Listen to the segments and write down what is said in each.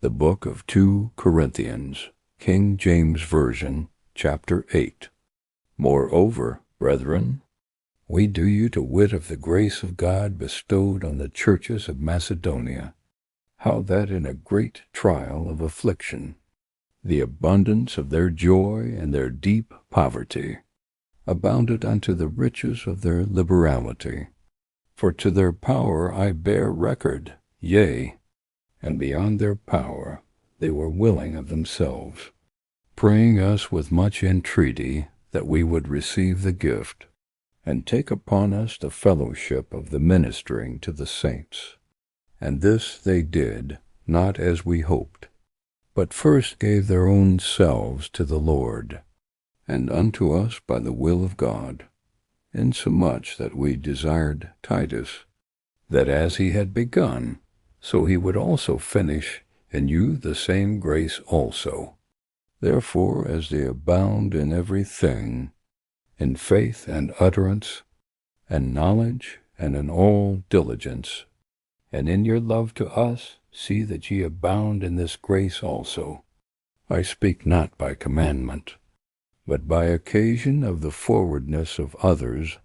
The book of 2 Corinthians, King James Version, chapter 8. Moreover, brethren, we do you to wit of the grace of God bestowed on the churches of Macedonia, how that in a great trial of affliction, the abundance of their joy and their deep poverty abounded unto the riches of their liberality. For to their power I bear record, yea, and beyond their power they were willing of themselves, praying us with much entreaty that we would receive the gift, and take upon us the fellowship of the ministering to the saints. And this they did, not as we hoped, but first gave their own selves to the Lord, and unto us by the will of God, insomuch that we desired Titus, that as he had begun, so he would also finish in you the same grace also. Therefore, as they abound in every thing, in faith and utterance, and knowledge, and in all diligence, and in your love to us, see that ye abound in this grace also. I speak not by commandment, but by occasion of the forwardness of others,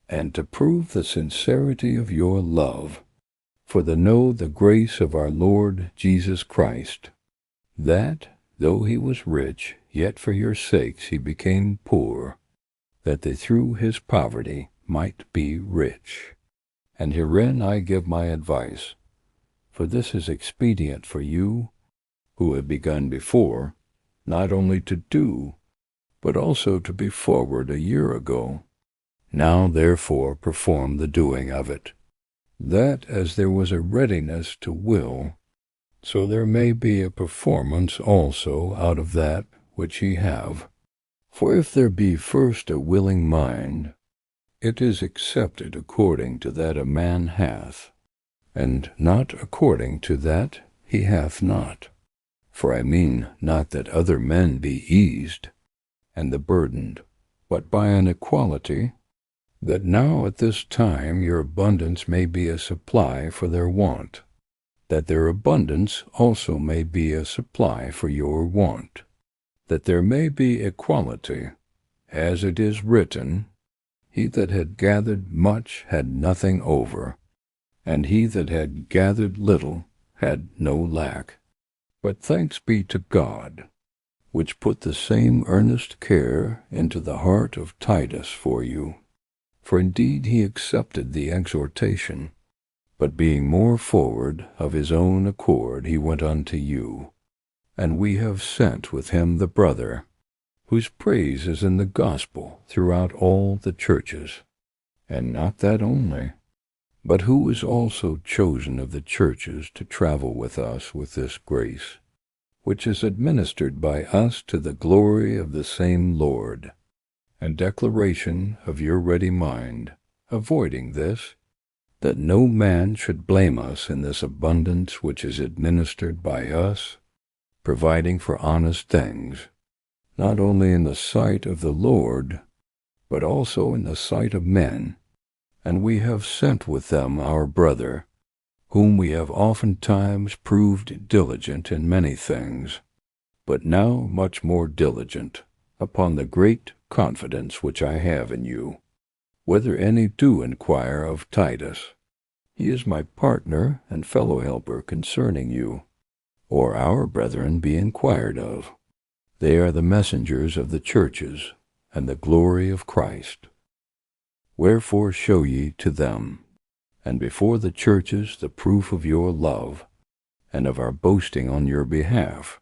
and to prove the sincerity of your love, for to know the grace of our Lord Jesus Christ, that, though he was rich, yet for your sakes he became poor, that they through his poverty might be rich. And herein I give my advice, for this is expedient for you, who have begun before, not only to do, but also to be forward a year ago. Now therefore perform the doing of it, that as there was a readiness to will, so there may be a performance also out of that which ye have. For if there be first a willing mind, it is accepted according to that a man hath, and not according to that he hath not. For I mean not that other men be eased, and the burdened, but by an equality, that now at this time your abundance may be a supply for their want, that their abundance also may be a supply for your want, that there may be equality, as it is written, he that had gathered much had nothing over, and he that had gathered little had no lack. But thanks be to God, which put the same earnest care into the heart of Titus for you. For indeed he accepted the exhortation, but being more forward of his own accord he went unto you. And we have sent with him the brother, whose praise is in the gospel throughout all the churches, and not that only, but who is also chosen of the churches to travel with us with this grace, which is administered by us to the glory of the same Lord, and declaration of your ready mind, avoiding this, that no man should blame us in this abundance which is administered by us, providing for honest things, not only in the sight of the Lord, but also in the sight of men. And we have sent with them our brother, whom we have oftentimes proved diligent in many things, but now much more diligent, upon the great confidence which I have in you. Whether any do inquire of Titus, he is my partner and fellow helper concerning you, or our brethren be inquired of. They are the messengers of the churches, and the glory of Christ. Wherefore show ye to them, and before the churches, the proof of your love, and of our boasting on your behalf,